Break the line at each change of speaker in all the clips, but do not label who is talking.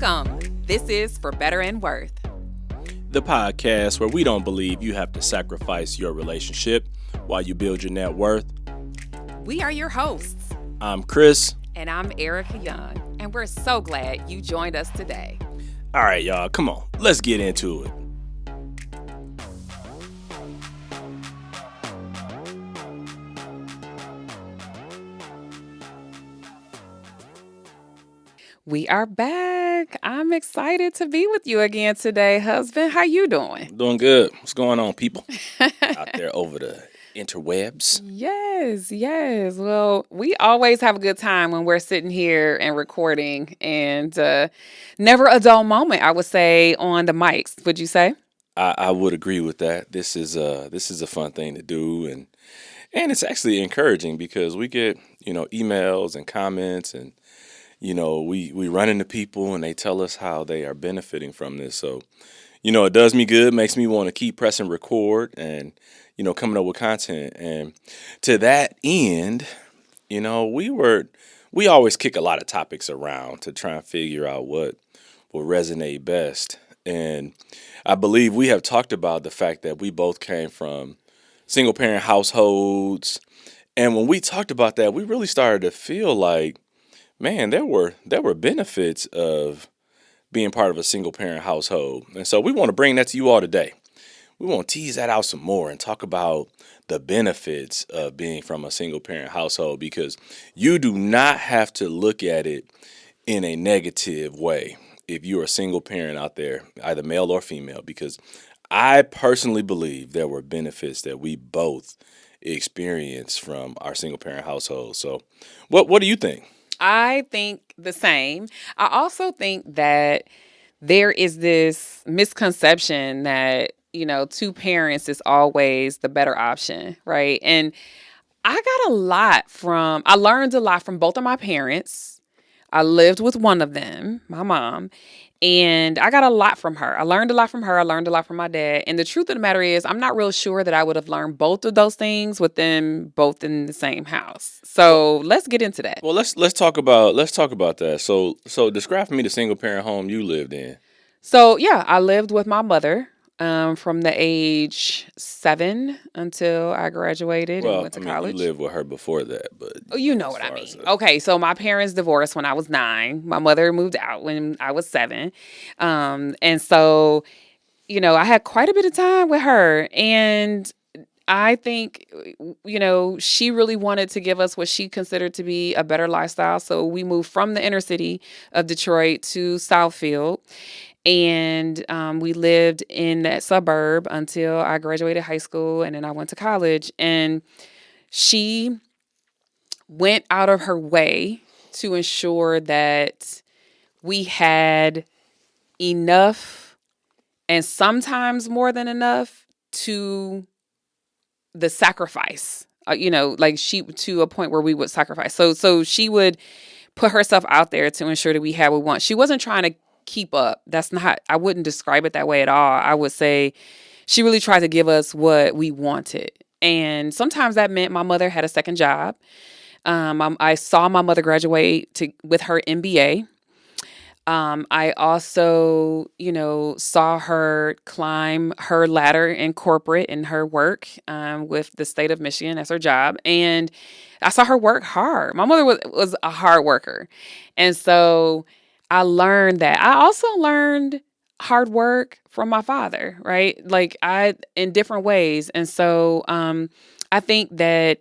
Welcome. This is For Better and Worth,
the podcast where we don't believe you have to sacrifice your relationship while you build your net worth.
We are your hosts.
I'm Chris.
And I'm Ericka Young. And we're so glad you joined us today.
All right, y'all, come on. Let's get into it.
We are back. I'm excited to be with you again today, husband. How you doing?
Doing good. What's going on, people? Out there over the interwebs.
Yes. Well, we always have a good time when we're sitting here and recording, and never a dull moment, I would say, on the mics. Would you say?
I would agree with that. This is a fun thing to do, and it's actually encouraging because we get, emails and comments, and we run into people and they tell us how they are benefiting from this. So, it does me good, makes me want to keep pressing record and, coming up with content. And to that end, we always kick a lot of topics around to try and figure out what will resonate best. And I believe we have talked about the fact that we both came from single parent households. And when we talked about that, we really started to feel like, man, there were benefits of being part of a single parent household. And so we want to bring that to you all today. We want to tease that out some more and talk about the benefits of being from a single parent household, because you do not have to look at it in a negative way if you're a single parent out there, either male or female, because I personally believe there were benefits that we both experienced from our single parent household. So what do you think?
I think the same. I also think that there is this misconception that, two parents is always the better option, right? And I learned a lot from both of my parents. I lived with one of them, my mom, and I got a lot from her. I learned a lot from her. I learned a lot from my dad. And the truth of the matter is, I'm not real sure that I would have learned both of those things with them both in the same house. So let's get into that.
Well, let's talk about that. So describe for me the single parent home you lived in.
So yeah, I lived with my mother from the age 7 until I graduated and went to college.
You lived with her before that, but
you know what I mean. Okay, so my parents divorced when I was 9. My mother moved out when I was 7, and so I had quite a bit of time with her, and I think, she really wanted to give us what she considered to be a better lifestyle. So we moved from the inner city of Detroit to Southfield. And we lived in that suburb until I graduated high school, and then I went to college. And she went out of her way to ensure that we had enough, and sometimes more than enough, to the sacrifice, she to a point where we would sacrifice. So she would put herself out there to ensure that we had what we want. She wasn't trying to keep up. I wouldn't describe it that way at all. I would say she really tried to give us what we wanted. And sometimes that meant my mother had a second job. I saw my mother graduate with her MBA. I also, saw her climb her ladder in corporate in her work with the state of Michigan as her job. And I saw her work hard. My mother was a hard worker. And so I learned that. I also learned hard work from my father, right? In different ways. And so I think that,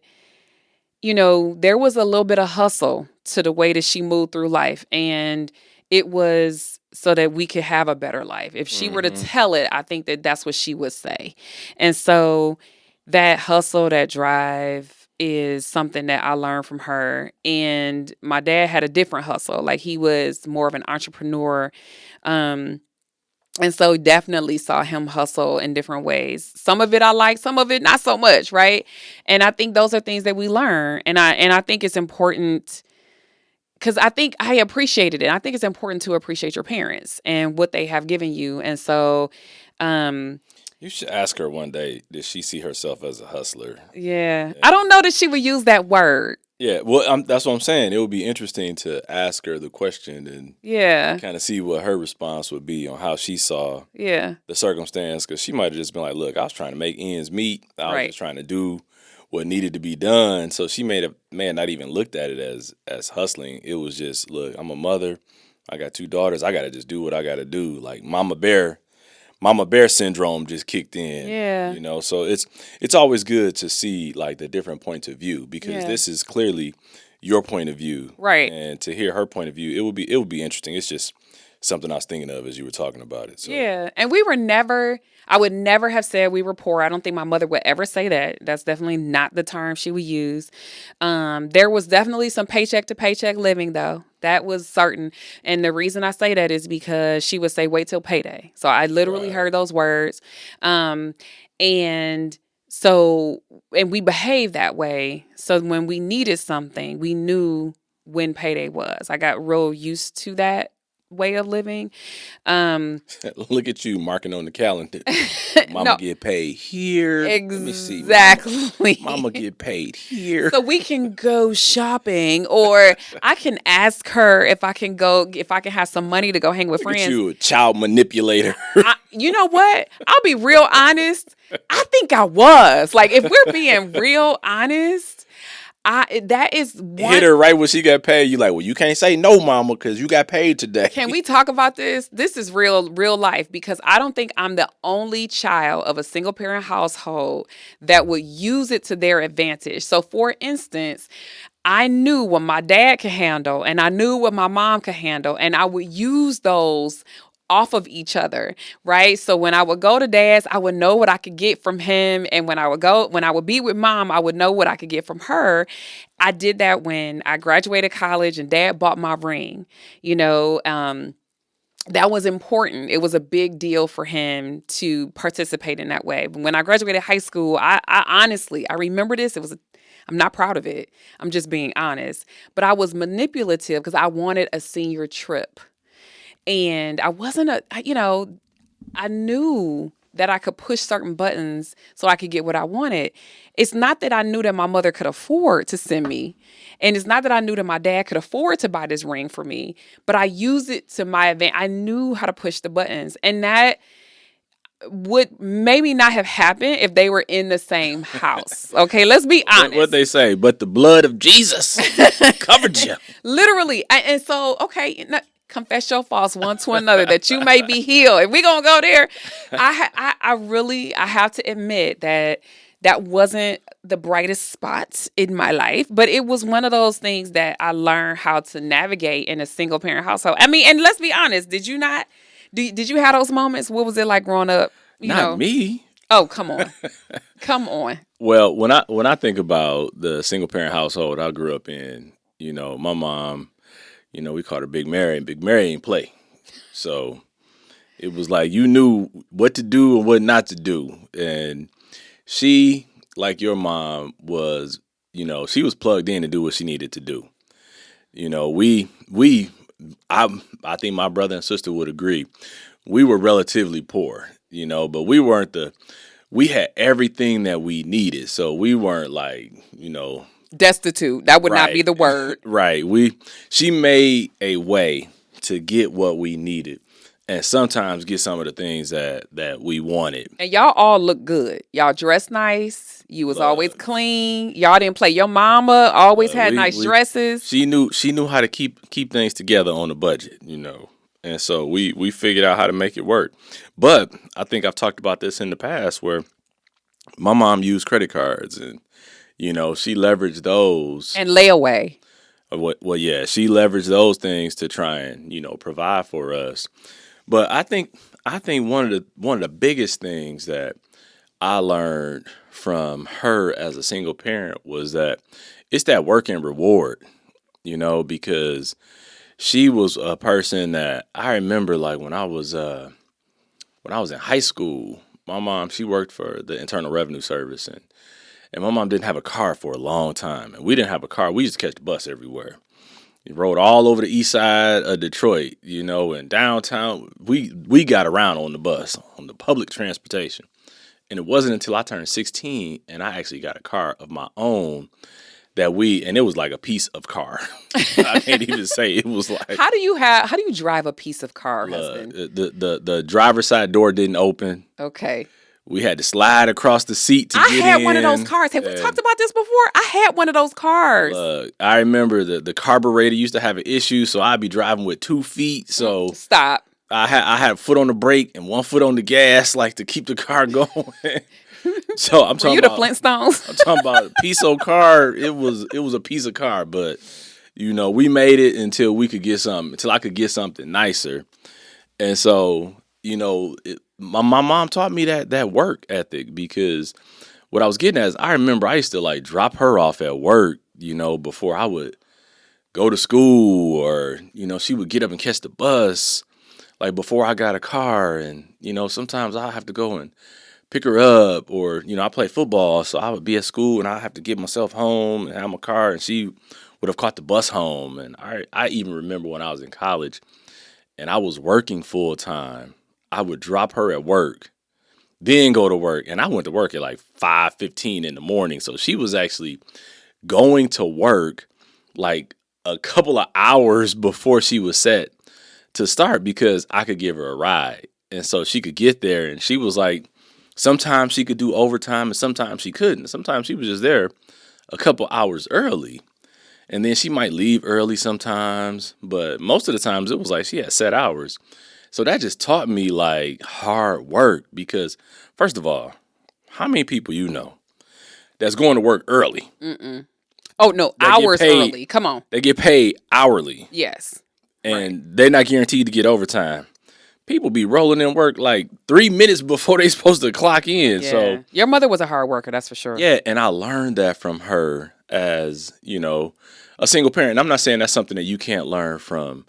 there was a little bit of hustle to the way that she moved through life. And it was so that we could have a better life. If she were to tell it, I think that that's what she would say. And so that hustle, that drive is something that I learned from her. And my dad had a different hustle. He was more of an entrepreneur. And so definitely saw him hustle in different ways. Some of it I like, some of it not so much, right? And I think those are things that we learn. And I think it's important, because I think I appreciated it. I think it's important to appreciate your parents and what they have given you. And so
you should ask her one day, did she see herself as a hustler?
Yeah. I don't know that she would use that word.
Yeah, well, that's what I'm saying. It would be interesting to ask her the question and
Yeah.
kind of see what her response would be on how she saw
Yeah.
the circumstance, because she might have just been like, "Look, I was trying to make ends meet. I was
Right.
just trying to do what needed to be done." So she may have not even looked at it as hustling. It was just, "Look, I'm a mother. I got two daughters. I got to just do what I got to do." Like Mama Bear syndrome just kicked in.
Yeah.
So it's always good to see like the different points of view, because
Yeah.
this is clearly your point of view,
Right.
and to hear her point of view, it would be interesting. It's just something I was thinking of as you were talking about it. So
Yeah. And we were never, I would never have said we were poor. I don't think my mother would ever say that. That's definitely not the term she would use. There was definitely some paycheck to paycheck living, though. That was certain. And the reason I say that is because she would say, wait till payday. So I literally
right,
heard those words. Um, and so, and we behaved that way. So when we needed something, we knew when payday was. I got real used to that way of living. Um,
look at you marking on the calendar. Mama
no,
get paid here. Let me see, Mama
exactly.
get paid here.
So we can go shopping, or I can ask her if I can have some money to go hang with
Look at
friends.
you, a child manipulator.
You know what? I'll be real honest. I think I was. Like, if we're being real honest, that is one.
Hit her right when she got paid. You like, well, you can't say no, Mama, because you got paid today.
Can we talk about this? This is real life, because I don't think I'm the only child of a single parent household that would use it to their advantage. So for instance, I knew what my dad could handle and I knew what my mom could handle, and I would use those off of each other, right? So when I would go to dad's, I would know what I could get from him, and when I would be with mom, I would know what I could get from her. I did that when I graduated college and dad bought my ring. You know, that was important. It was a big deal for him to participate in that way. When I graduated high school, I honestly, I remember this. I'm not proud of it. I'm just being honest. But I was manipulative because I wanted a senior trip. And I wasn't I knew that I could push certain buttons so I could get what I wanted. It's not that I knew that my mother could afford to send me. And it's not that I knew that my dad could afford to buy this ring for me, but I used it to my advantage. I knew how to push the buttons. And that would maybe not have happened if they were in the same house. Okay, let's be honest.
What they say, but the blood of Jesus covered you.
Literally. And so, okay, confess your faults one to another that you may be healed. If we're going to go there, I have to admit that wasn't the brightest spot in my life, but it was one of those things that I learned how to navigate in a single parent household. I mean, and let's be honest, did you not? Did you have those moments? What was it like growing up?
Not me.
Oh, come on. Come on.
Well, when I think about the single parent household I grew up in, my mom, we called her Big Mary, and Big Mary ain't play. So it was like you knew what to do and what not to do. And she, like your mom, was, she was plugged in to do what she needed to do. I think my brother and sister would agree. We were relatively poor, but we had everything that we needed. So we weren't like,
Destitute. That would not be
right,
the word.
right. She made a way to get what we needed, and sometimes get some of the things that we wanted.
And y'all all look good. Y'all dressed nice. You was always clean. Y'all didn't play. Your mama always had nice dresses.
She knew how to keep things together on a budget, And so we figured out how to make it work. But I think I've talked about this in the past where my mom used credit cards, and she leveraged those.
And layaway.
Well, yeah, she leveraged those things to try and provide for us. But I think one of the biggest things that I learned from her as a single parent was that it's that work and reward, because she was a person that I remember, like when I was in high school. My mom, she worked for the Internal Revenue Service, and my mom didn't have a car for a long time, and we didn't have a car. We used to catch the bus everywhere. We rode all over the east side of Detroit, and downtown. We got around on the bus, on the public transportation. And it wasn't until I turned 16 and I actually got a car of my own and it was like a piece of car. I can't even say it was like
How do you drive a piece of car, husband?
the driver's side door didn't open.
Okay.
We had to slide across the seat to
I
get
had
in.
one of those cars. Have we talked about this before? I had one of those cars.
I remember the carburetor used to have an issue, so I'd be driving with 2 feet. So
Stop.
I had a foot on the brake and 1 foot on the gas, like to keep the car going. So I'm
Were
talking
you the
about
Flintstones?
I'm talking about a piece of car. It was a piece of car, but we made it until I could get something nicer. And so, my mom taught me that work ethic, because what I was getting at is I remember I used to like drop her off at work, before I would go to school, or, she would get up and catch the bus like before I got a car. And, sometimes I have to go and pick her up, or, I play football. So I would be at school and I have to get myself home and have my car, and she would have caught the bus home. And I even remember when I was in college and I was working full time, I would drop her at work, then go to work. And I went to work at like 5:15 in the morning. So she was actually going to work like a couple of hours before she was set to start, because I could give her a ride. And so she could get there, and she was like, sometimes she could do overtime and sometimes she couldn't. Sometimes she was just there a couple hours early. And then she might leave early sometimes, but most of the times it was like she had set hours. So that just taught me like hard work, because first of all, how many people that's going to work early?
Mm-mm. Oh, no,
They get
hours
paid-
early. Come on.
They get paid hourly,
Yes.
and they're not guaranteed to get overtime. People be rolling in work like 3 minutes before they supposed to clock in.
Yeah.
So
Your mother was a hard worker, that's for sure.
yeah, and I learned that from her as, a single parent. I'm not saying that's something that you can't learn from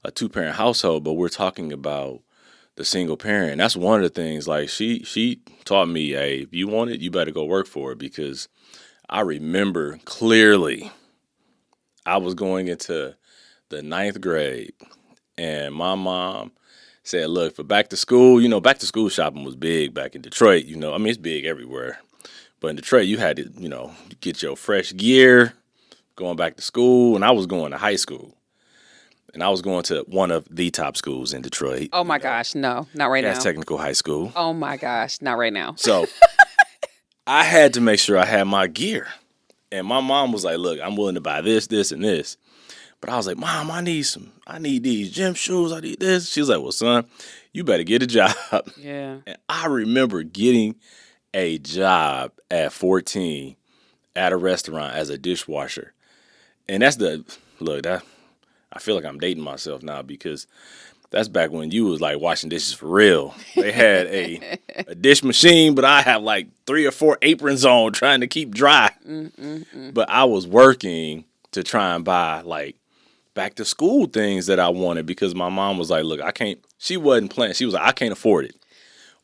a 2-parent household, but we're talking about the single parent. That's one of the things, like she taught me, hey, if you want it, you better go work for it, because I remember clearly I was going into the 9th grade and my mom said, look, for back to school, back to school shopping was big back in Detroit. I mean, it's big everywhere. But in Detroit, you had to, get your fresh gear going back to school. And I was going to high school. And I was going to one of the top schools in Detroit.
Oh, my gosh. No, not right
Gas
now.
Technical High School.
Oh, my gosh. Not right now.
So I had to make sure I had my gear. And my mom was like, look, I'm willing to buy this, this, and this. But I was like, Mom, I need these gym shoes. I need this. She was like, well, son, you better get a job.
Yeah.
And I remember getting a job at 14 at a restaurant as a dishwasher. And I feel like I'm dating myself now, because that's back when you was like washing dishes for real. They had a dish machine, but I have like 3 or 4 aprons on trying to keep dry. But I was working to try and buy like back to school things that I wanted, because my mom was like, look, she wasn't playing. She was like, I can't afford it,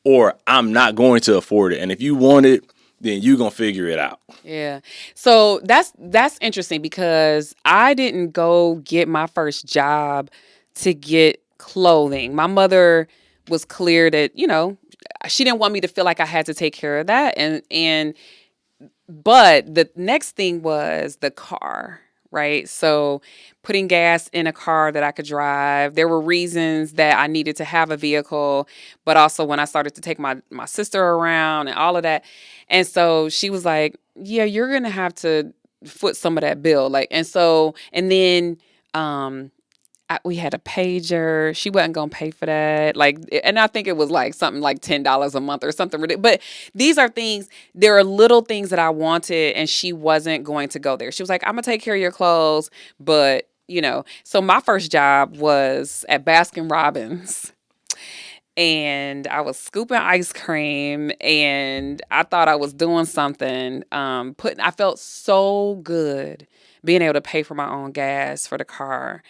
or I'm not going to afford it. And if you want it, then you going to figure it out.
Yeah. So that's interesting, because I didn't go get my first job to get clothing. My mother was clear that, she didn't want me to feel like I had to take care of that. But the next thing was the car, right? So putting gas in a car that I could drive. There were reasons that I needed to have a vehicle, but also when I started to take my sister around and all of that. And so she was like, yeah, you're going to have to foot some of that bill. And then we had a pager. She wasn't going to pay for that. And I think it was like something like $10 a month or something ridiculous. But these are things, there are little things that I wanted, and she wasn't going to go there. She was like, I'm going to take care of your clothes. But, so my first job was at Baskin Robbins. And I was scooping ice cream, and I thought I was doing something. I felt so good being able to pay for my own gas for the car,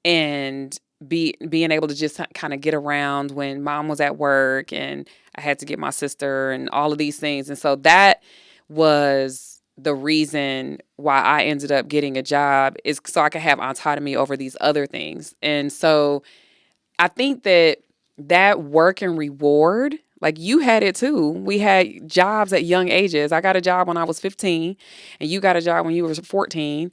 and being able to just kind of get around when mom was at work and I had to get my sister and all of these things. And so that was the reason why I ended up getting a job, is so I could have autonomy over these other things. And so I think that work and reward, Like you had it too. We had jobs at young ages. I got a job when I was 15, and you got a job when you were 14.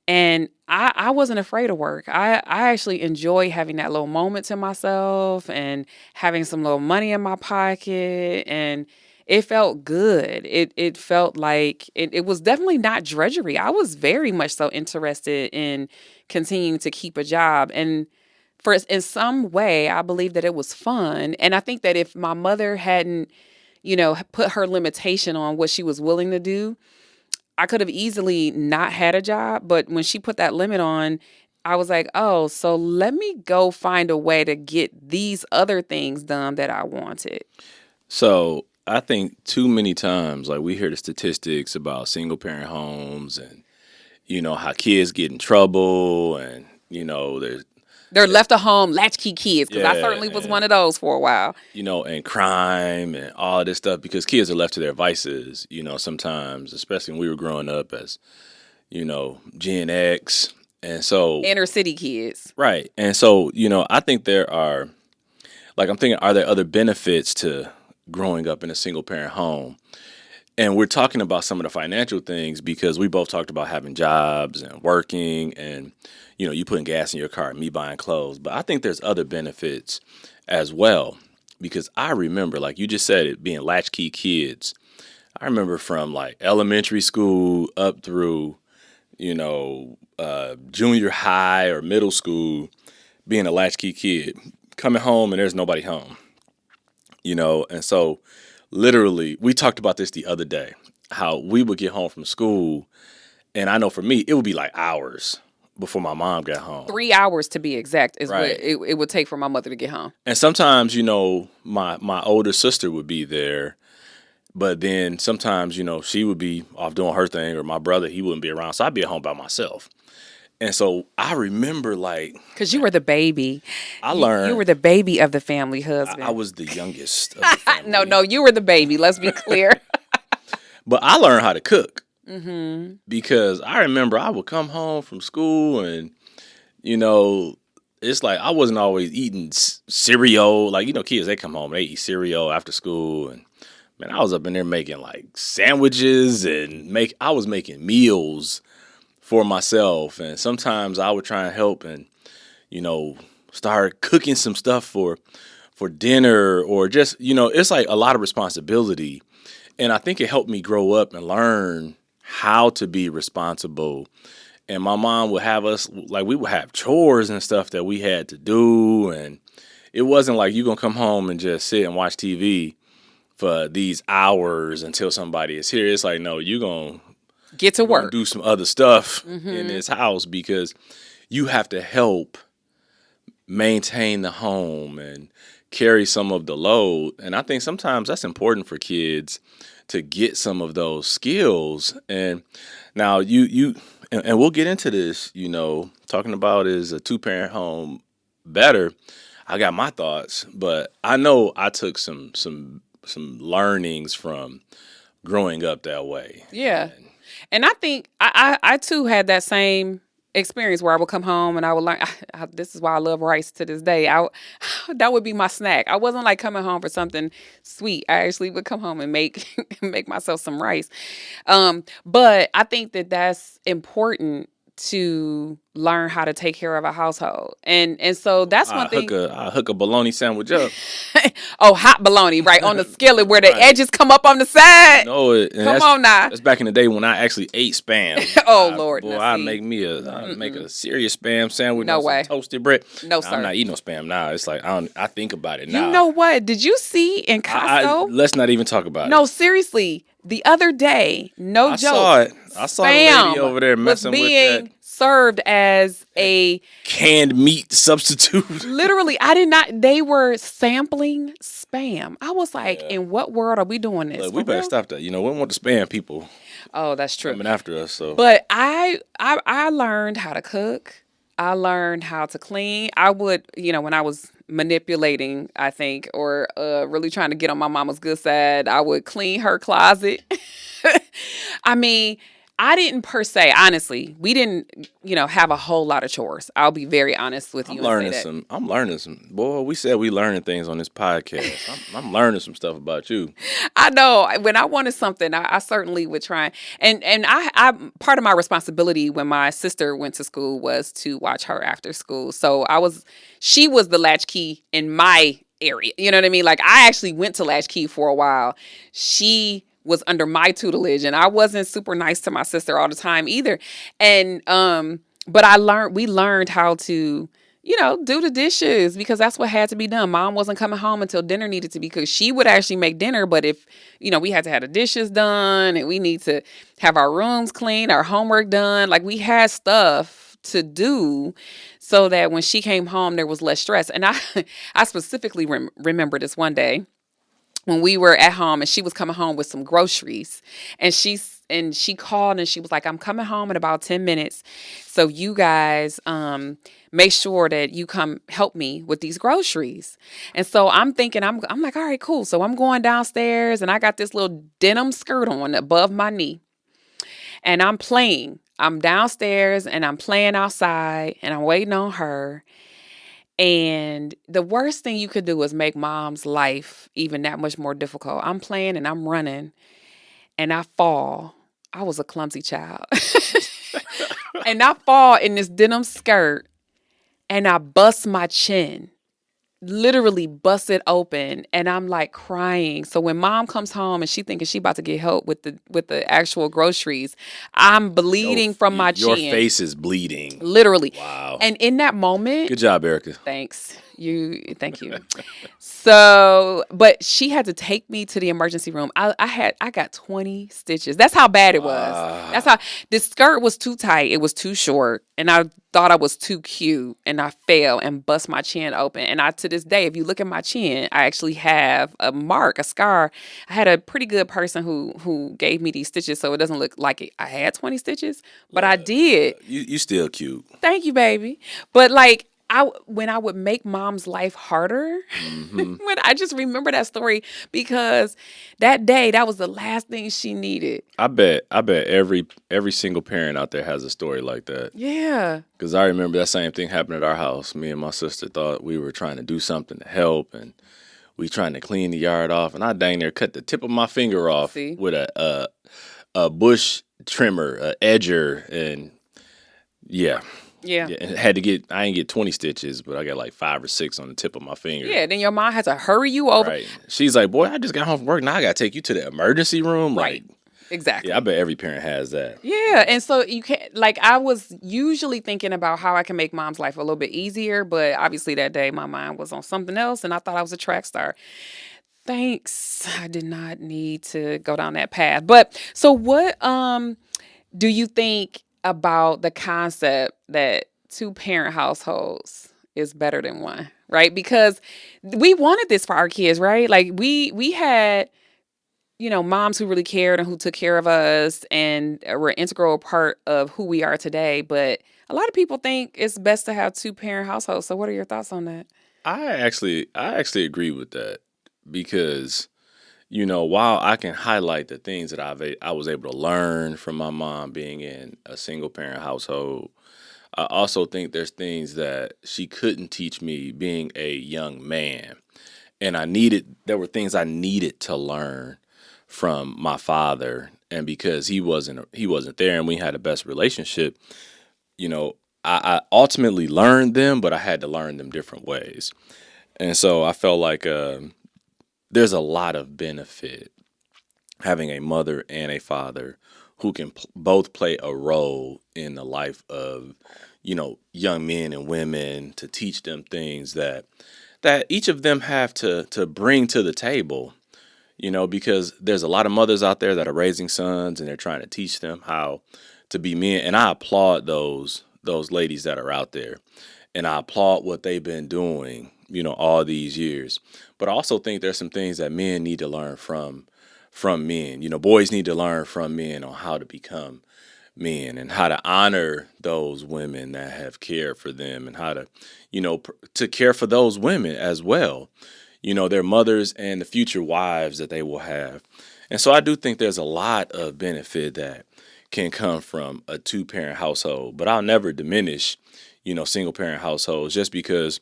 And I wasn't afraid of work. I actually enjoy having that little moment to myself and having some little money in my pocket. And it felt good. It felt like it was definitely not drudgery. I was very much so interested in continuing to keep a job. And for in some way, I believe that it was fun. And I think that if my mother hadn't, put her limitation on what she was willing to do, I could have easily not had a job. But when she put that limit on, I was like, oh, so let me go find a way to get these other things done that I wanted.
So I think too many times, like we hear the statistics about single parent homes and, how kids get in trouble and, there's,
They're left at home latchkey kids because I
yeah,
certainly was one of those for a while.
and crime and all this stuff because kids are left to their vices, sometimes, especially when we were growing up as, Gen X. And so,
Inner city kids.
right. And so, I think there are, like, I'm thinking, are there other benefits to growing up in a single parent home? And we're talking about some of the financial things because we both talked about having jobs and working and, you putting gas in your car and me buying clothes. But I think there's other benefits as well because I remember, like you just said it, being latchkey kids. I remember from like elementary school up through, junior high or middle school, being a latchkey kid, coming home and there's nobody home, and so literally, we talked about this the other day, how we would get home from school, and I know for me, it would be like hours before my mom got home.
3 hours to be exact is
Right.
what it would take for my mother to get home.
And sometimes, my older sister would be there, but then sometimes, she would be off doing her thing, or my brother, he wouldn't be around, so I'd be at home by myself. And so I remember, like,
because you were the baby.
I learned
You were the baby of the family husband.
I was the youngest of the family.
No, you were the baby. Let's be clear.
But I learned how to cook. Mm-hmm. Because I remember I would come home from school and, it's like I wasn't always eating cereal. Like, kids, they come home, they eat cereal after school. And, man, I was up in there making, like, sandwiches and I was making meals for myself. And sometimes I would try and help and, start cooking some stuff for dinner or just, it's like a lot of responsibility. And I think it helped me grow up and learn how to be responsible. And my mom would have us, like, we would have chores and stuff that we had to do. And it wasn't like you're going to come home and just sit and watch TV for these hours until somebody is here. It's like, no, you're going to
get to work,
do some other stuff in this house because you have to help maintain the home and carry some of the load. And I think sometimes that's important for kids to get some of those skills. And now and we'll get into this, talking about is a 2-parent home better? I got my thoughts, but I know I took some learnings from growing up that way.
Yeah. And I think I too had that same experience where I would come home and I would learn. This is why I love rice to this day. That would be my snack. I wasn't like coming home for something sweet. I actually would come home and make myself some rice. But I think that that's important to learn how to take care of a household. And so that's one thing.
I hook a bologna sandwich up.
Oh, hot bologna, right, on the skillet where the
Right.
edges come up on the side.
No,
Come on now.
That's back in the day when I actually ate Spam.
Oh, Lord.
Boy,
Now,
I'd
see.
I'd make a serious Spam sandwich
No
on some
way.
toasted bread.
No, sir.
I'm not eating no Spam now. It's like I think about it now.
You know what? Did you see in Costco?
Let's not even talk about it.
No, seriously. The other day, no
I
joke.
saw it. I saw the lady over there messing
was
with
being
that
served as a
canned meat substitute.
literally. I did not. They were sampling Spam. I was like, in what world are we doing this?
Look, we
For
better
real?
stop that. We don't want the Spam people
Oh, that's true.
coming after us. So,
But I learned how to cook. I learned how to clean. I would, when I was manipulating, I think, or really trying to get on my mama's good side, I would clean her closet. I mean, I didn't per se, honestly. We didn't, have a whole lot of chores. I'll be very honest with you and say that.
I'm learning some. Boy, we said we learning things on this podcast. I'm learning some stuff about you.
I know when I wanted something, I certainly would try. And I part of my responsibility when my sister went to school was to watch her after school. So she was the latchkey in my area. You know what I mean? Like I actually went to latchkey for a while. She was under my tutelage, and I wasn't super nice to my sister all the time either. And but we learned how to do the dishes because that's what had to be done. Mom wasn't coming home until dinner needed to be cooked. She would actually make dinner, but if, we had to have the dishes done and we need to have our rooms clean, our homework done, like we had stuff to do so that when she came home, there was less stress. And I specifically remember this one day when we were at home and she was coming home with some groceries and she called and she was like, I'm coming home in about 10 minutes. So you guys, make sure that you come help me with these groceries. And so I'm thinking, I'm like, all right, cool. So I'm going downstairs and I got this little denim skirt on above my knee and I'm playing. I'm downstairs and I'm playing outside and I'm waiting on her. And the worst thing you could do is make mom's life even that much more difficult. I'm playing and I'm running and I fall. I was a clumsy child. And I fall in this denim skirt and I bust my chin. Literally bust it open and I'm like crying. So when mom comes home and she thinking she about to get help with the actual groceries, I'm bleeding from my chin.
Your face is bleeding.
Literally.
Wow.
And in that moment,
good job, Ericka.
Thank you. So, but she had to take me to the emergency room. I got 20 stitches. That's how bad it was. That's how this skirt was too tight. It was too short. And I thought I was too cute and I fell and bust my chin open. And to this day, if you look at my chin, I actually have a mark, a scar. I had a pretty good person who gave me these stitches so it doesn't look like I had 20 stitches, but I did.
You still cute.
Thank you, baby. But like, when I would make mom's life harder, when I just remember that story because that day, that was the last thing she needed.
I bet every single parent out there has a story like that.
Yeah.
Because I remember that same thing happened at our house. Me and my sister thought we were trying to do something to help, and we trying to clean the yard off, and I dang near cut the tip of my finger off with a bush trimmer, a edger, and yeah.
Yeah.
And I didn't get 20 stitches, but I got like 5 or 6 on the tip of my finger.
Yeah, then your mom had to hurry you over.
Right. She's like, boy, I just got home from work. Now I got to take you to the emergency room.
Right.
Like,
exactly.
Yeah, I bet every parent has that.
Yeah. And so you can't, like, I was usually thinking about how I can make mom's life a little bit easier, but obviously that day my mind was on something else and I thought I was a track star. Thanks. I did not need to go down that path. But so what do you think about the concept that 2-parent households is better than one, right? Because we wanted this for our kids, right? Like we had, moms who really cared and who took care of us and were an integral part of who we are today. But a lot of people think it's best to have 2-parent households. So what are your thoughts on that?
I actually agree with that because, while I can highlight the things that I was able to learn from my mom being in a single parent household, I also think there's things that she couldn't teach me being a young man. And there were things I needed to learn from my father. And because he wasn't there and we had the best relationship, I ultimately learned them, but I had to learn them different ways. And so I felt like there's a lot of benefit having a mother and a father who can both play a role in the life of, young men and women, to teach them things that each of them have to bring to the table, because there's a lot of mothers out there that are raising sons and they're trying to teach them how to be men. And I applaud those ladies that are out there. And I applaud what they've been doing, all these years. But I also think there's some things that men need to learn from men. Boys need to learn from men on how to become men and how to honor those women that have cared for them and how to, to care for those women as well. Their mothers and the future wives that they will have. And so I do think there's a lot of benefit that can come from a two-parent household. But I'll never diminish, single-parent households just because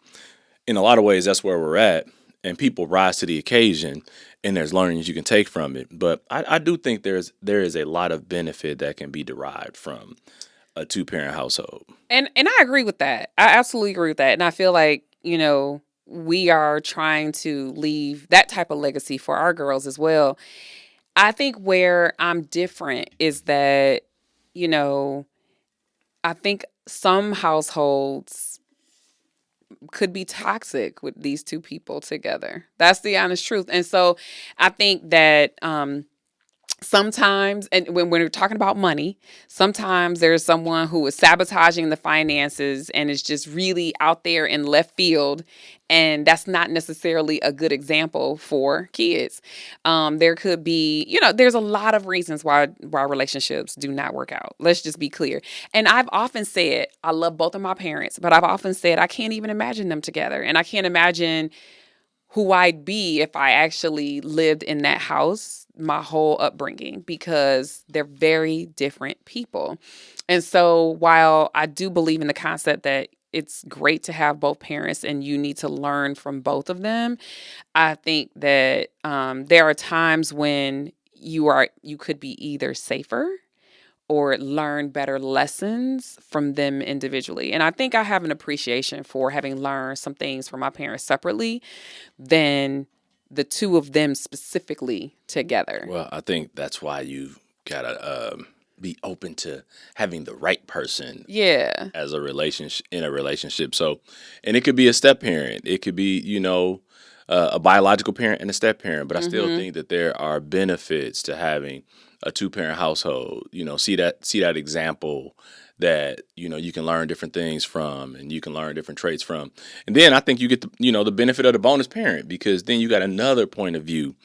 in a lot of ways that's where we're at, and people rise to the occasion, and there's learnings you can take from it. But I do think there is a lot of benefit that can be derived from a two-parent household.
And I agree with that. I absolutely agree with that. And I feel like, we are trying to leave that type of legacy for our girls as well. I think where I'm different is that, you know, I think some households could be toxic with these two people together. That's the honest truth. And so I think that sometimes, and when we're talking about money, sometimes there's someone who is sabotaging the finances and is just really out there in left field, and that's not necessarily a good example for kids. There could be, there's a lot of reasons why relationships do not work out. Let's just be clear. And I've often said I love both of my parents, but I've often said I can't even imagine them together, and I can't imagine who I'd be if I actually lived in that house my whole upbringing, because they're very different people. And so while I do believe in the concept that it's great to have both parents and you need to learn from both of them, I think that there are times when you could be either safer or learn better lessons from them individually. And I think I have an appreciation for having learned some things from my parents separately than the two of them specifically together.
Well, I think that's why you gotta be open to having the right person
Yeah.
as a relationship. So, and it could be a step parent, it could be a biological parent and a step parent. But I still think that there are benefits to having a two-parent household. See that example that you can learn different things from, and you can learn different traits from. And then I think you get the benefit of the bonus parent, because then you got another point of view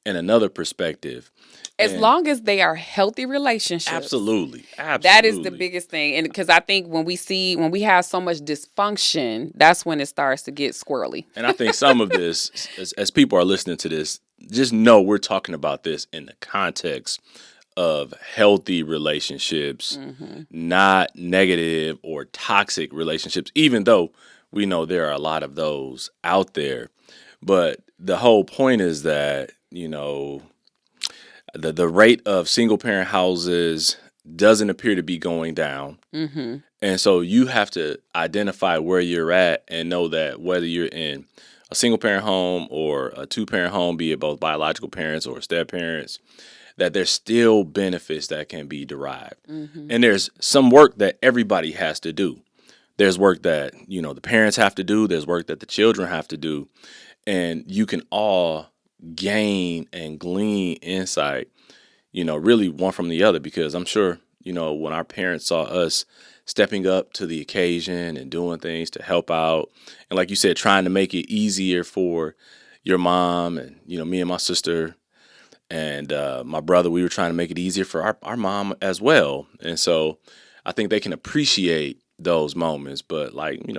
and another perspective.
As
And
long as they are healthy relationships.
absolutely.
That is the biggest thing. And because I think when we have so much dysfunction, that's when it starts to get squirrely.
And I think some of this, as people are listening to this, just know we're talking about this in the context of healthy relationships, not negative or toxic relationships, even though we know there are a lot of those out there. But the whole point is that, the rate of single parent houses doesn't appear to be going down. And so you have to identify where you're at and know that whether you're in a single parent home or a two parent home, be it both biological parents or step parents, that there's still benefits that can be derived. And there's some work that everybody has to do. There's work that, the parents have to do. There's work that the children have to do. And you can all gain and glean insight, really one from the other, because I'm sure, when our parents saw us stepping up to the occasion and doing things to help out, and like you said, trying to make it easier for your mom and, me and my sister and my brother, we were trying to make it easier for our mom as well. And so I think they can appreciate those moments, but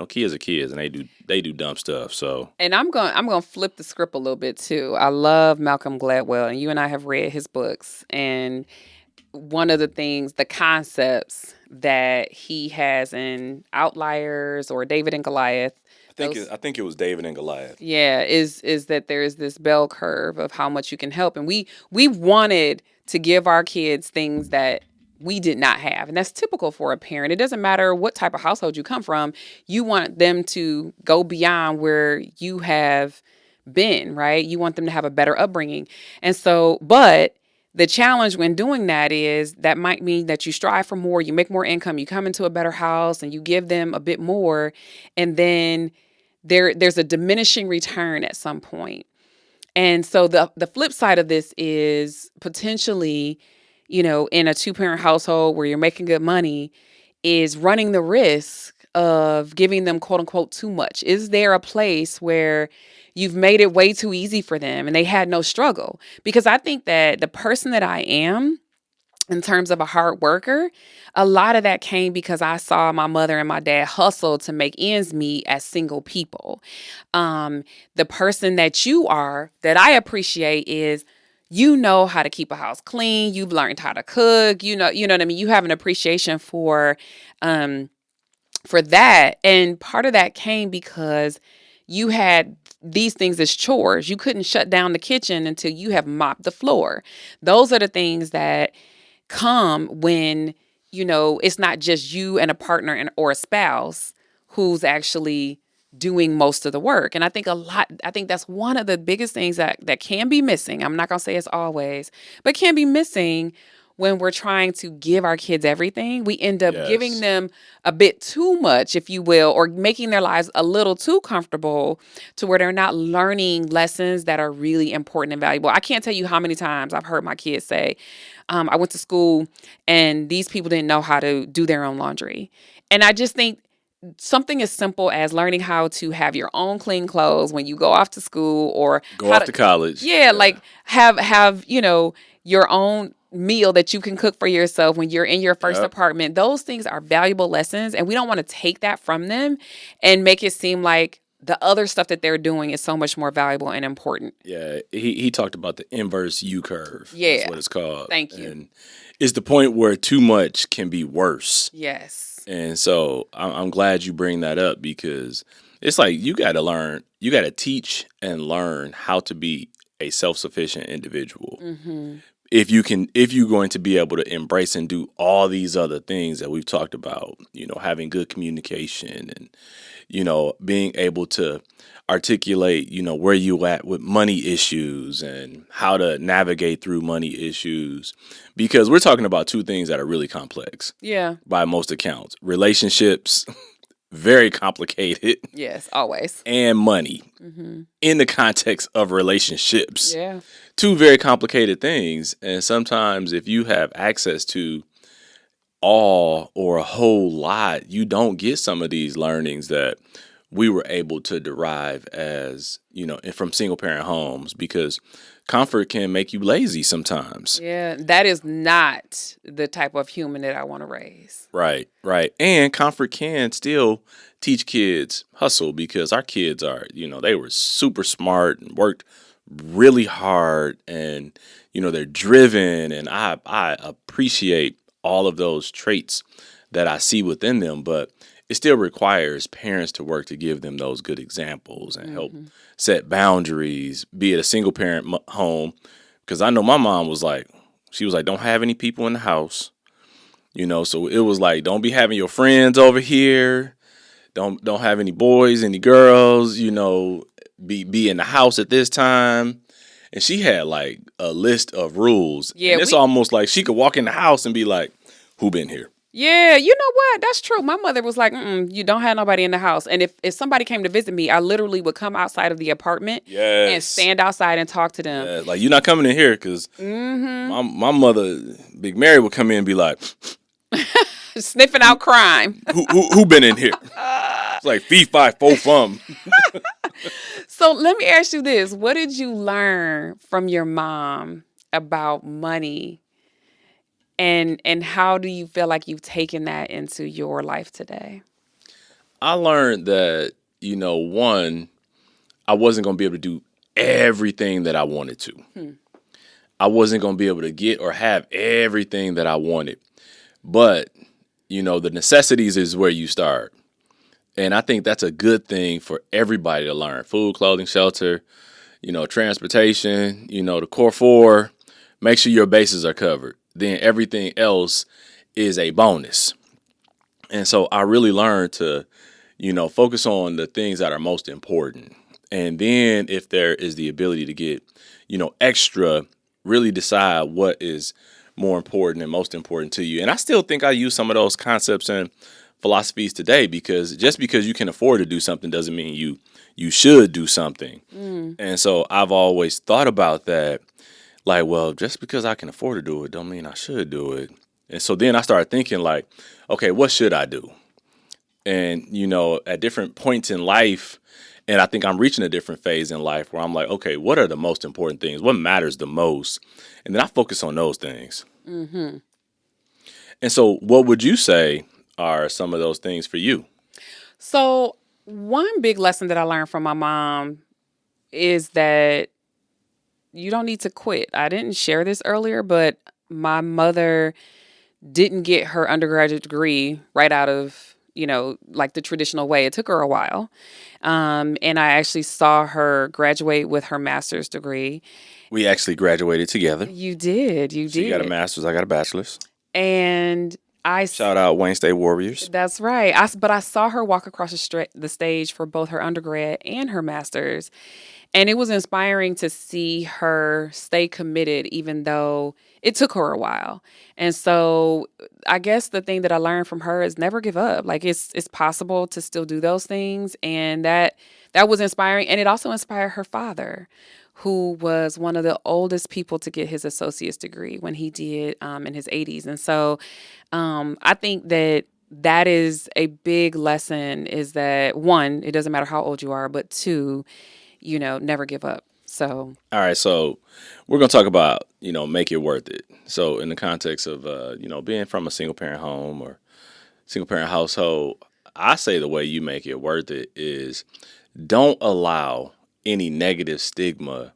kids are kids, and they do dumb stuff. So,
And I'm going to flip the script a little bit too. I love Malcolm Gladwell, and you and I have read his books, and one of the things, the concepts that he has in Outliers or David and Goliath.
I think it was David and Goliath.
Yeah, is that there is this bell curve of how much you can help, and we wanted to give our kids things that we did not have, and that's typical for a parent. It doesn't matter what type of household you come from; you want them to go beyond where you have been, right? You want them to have a better upbringing, and so, but the challenge when doing that is that might mean that you strive for more, you make more income, you come into a better house, and you give them a bit more, and then there's a diminishing return at some point. And so the flip side of this is potentially, in a two-parent household where you're making good money, is running the risk of giving them quote unquote too much. Is there a place where you've made it way too easy for them and they had no struggle? Because I think that the person that I am, in terms of a hard worker, a lot of that came because I saw my mother and my dad hustle to make ends meet as single people. The person that you are, that I appreciate, is you know how to keep a house clean. You've learned how to cook. You know what I mean? You have an appreciation um, for that. And part of that came because you had these things as chores. You couldn't shut down the kitchen until you have mopped the floor. Those are the things that come when, it's not just you and a partner or a spouse who's actually doing most of the work. And I think that's one of the biggest things that can be missing. I'm not going to say it's always, but can be missing when we're trying to give our kids everything. We end up giving
Yes.
them a bit too much, if you will, or making their lives a little too comfortable to where they're not learning lessons that are really important and valuable. I can't tell you how many times I've heard my kids say, I went to school and these people didn't know how to do their own laundry. And I just think something as simple as learning how to have your own clean clothes when you go off to school, or
Go
how
off
to,
to college.
yeah,
Yeah.
like have your own meal that you can cook for yourself when you're in your first
Yep.
apartment. Those things are valuable lessons, and we don't want to take that from them and make it seem like the other stuff that they're doing is so much more valuable and important.
Yeah. He talked about the inverse U curve. That's
Yeah.
what it's called.
Thank you.
And it's the point where too much can be worse.
Yes.
And so I'm glad you bring that up, because it's like you got to learn, you got to teach and learn how to be a self-sufficient individual.
Mm-hmm.
If you're going to be able to embrace and do all these other things that we've talked about, having good communication and, being able to articulate, where you at with money issues and how to navigate through money issues, because we're talking about two things that are really complex
Yeah.
by most accounts. Relationships, very complicated,
Yes. Always.
and money
Mm-hmm.
in the context of relationships.
Yeah.
Two very complicated things. And sometimes if you have access to all or a whole lot, you don't get some of these learnings that we were able to derive as, from single parent homes, because comfort can make you lazy sometimes.
Yeah. That is not the type of human that I want to raise.
Right, right. And comfort can still teach kids hustle, because our kids are, they were super smart and worked really hard, and, they're driven, and I appreciate all of those traits that I see within them, but it still requires parents to work to give them those good examples and help set boundaries, be it a single parent home. Because I know my mom was like, don't have any people in the house. So it was like, don't be having your friends over here. Don't have any boys, any girls, be in the house at this time. And she had like a list of rules.
Yeah,
And it's almost like she could walk in the house and be like, who been here?
Yeah, you know what? That's true. My mother was like, you don't have nobody in the house. And if somebody came to visit me, I literally would come outside of the apartment and
Yes.
stand outside and talk to them.
Yeah, like, you're not coming in here, because my mother, Big Mary, would come in and be like,
Sniffing out crime.
who been in here? It's like fee, fi, fo, fum.
So let me ask you this. What did you learn from your mom about money? And how do you feel like you've taken that into your life today?
I learned that, one, I wasn't going to be able to do everything that I wanted to. I wasn't going to be able to get or have everything that I wanted. But, the necessities is where you start. And I think that's a good thing for everybody to learn. Food, clothing, shelter, transportation, the core four. Make sure your bases are covered. Then everything else is a bonus. And so I really learned to, focus on the things that are most important. And then if there is the ability to get, extra, really decide what is more important and most important to you. And I still think I use some of those concepts and philosophies today, because just because you can afford to do something doesn't mean you should do something. And so I've always thought about that. Like, well, just because I can afford to do it don't mean I should do it. And so then I started thinking like, okay, what should I do? And, at different points in life, and I think I'm reaching a different phase in life where I'm like, okay, what are the most important things? What matters the most? And then I focus on those things.
Mm-hmm.
And so what would you say are some of those things for you?
So one big lesson that I learned from my mom is that you don't need to quit. I didn't share this earlier, but my mother didn't get her undergraduate degree right out of, like the traditional way. It took her a while. And I actually saw her graduate with her master's degree.
We actually graduated together.
You did. You
She got a
did.
master's, I got a bachelor's.
And
Shout out Wayne State Warriors.
that's right. But I saw her walk across the stage for both her undergrad and her master's. And it was inspiring to see her stay committed, even though it took her a while. And so I guess the thing that I learned from her is never give up. Like it's possible to still do those things. And that was inspiring. And it also inspired her father, who was one of the oldest people to get his associate's degree when he did in his 80s. And so I think that is a big lesson, is that one, it doesn't matter how old you are, but two, never give up. So,
All right, so we're going to talk about, make it worth it. So in the context of, being from a single parent home or single parent household, I say the way you make it worth it is don't allow any negative stigma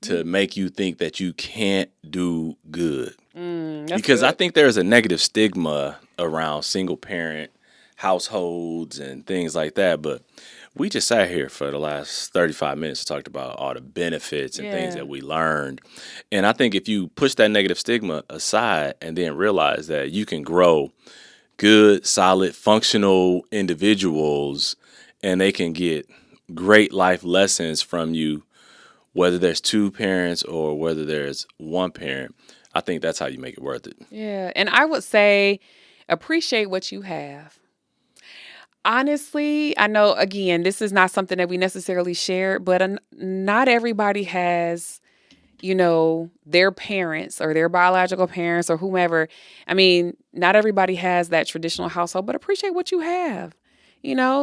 to make you think that you can't do good. Because I think there's a negative stigma around single parent households and things like that. But we just sat here for the last 35 minutes and talked about all the benefits and things that we learned. And I think if you push that negative stigma aside and then realize that you can grow good, solid, functional individuals and they can get great life lessons from you, whether there's two parents or whether there's one parent, I think that's how you make it worth it.
yeah. And I would say appreciate what you have. Honestly, I know, again, this is not something that we necessarily share, but not everybody has, their parents or their biological parents or whomever. I mean, not everybody has that traditional household, but appreciate what you have.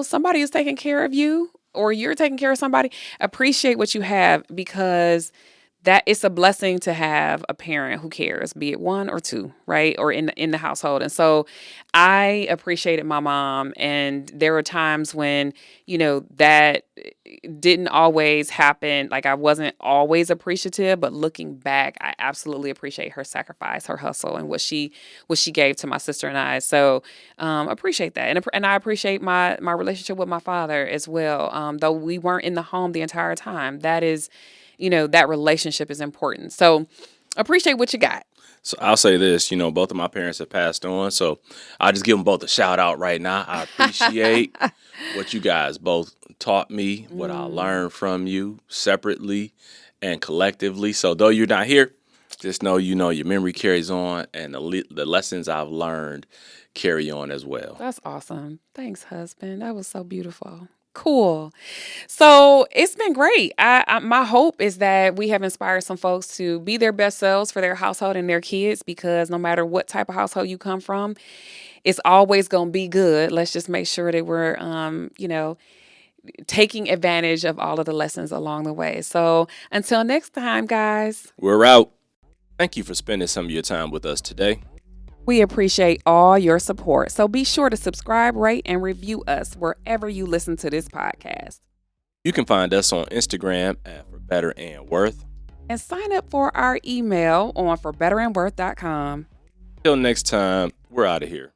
Somebody is taking care of you or you're taking care of somebody. Appreciate what you have, because that it's a blessing to have a parent who cares, be it one or two, right? Or in the household. And so I appreciated my mom. And there were times when, that didn't always happen. Like I wasn't always appreciative, but looking back, I absolutely appreciate her sacrifice, her hustle, and what she gave to my sister and I. So appreciate that. And I appreciate my relationship with my father as well. Though we weren't in the home the entire time, that is, that relationship is important. So appreciate what you got.
So I'll say this, both of my parents have passed on. So I'll just give them both a shout out right now. I appreciate what you guys both taught me, what I learned from you separately and collectively. So though you're not here, just know, your memory carries on and the lessons I've learned carry on as well.
That's awesome. Thanks, husband. That was so beautiful. Cool. So it's been great. My hope is that we have inspired some folks to be their best selves for their household and their kids, because no matter what type of household you come from, it's always going to be good. Let's just make sure that we're, taking advantage of all of the lessons along the way. So until next time, guys.
We're out. Thank you for spending some of your time with us today.
We appreciate all your support. So be sure to subscribe, rate, and review us wherever you listen to this podcast.
You can find us on Instagram at For Better and Worth.
And sign up for our email on forbetterandworth.com.
Till next time, we're out of here.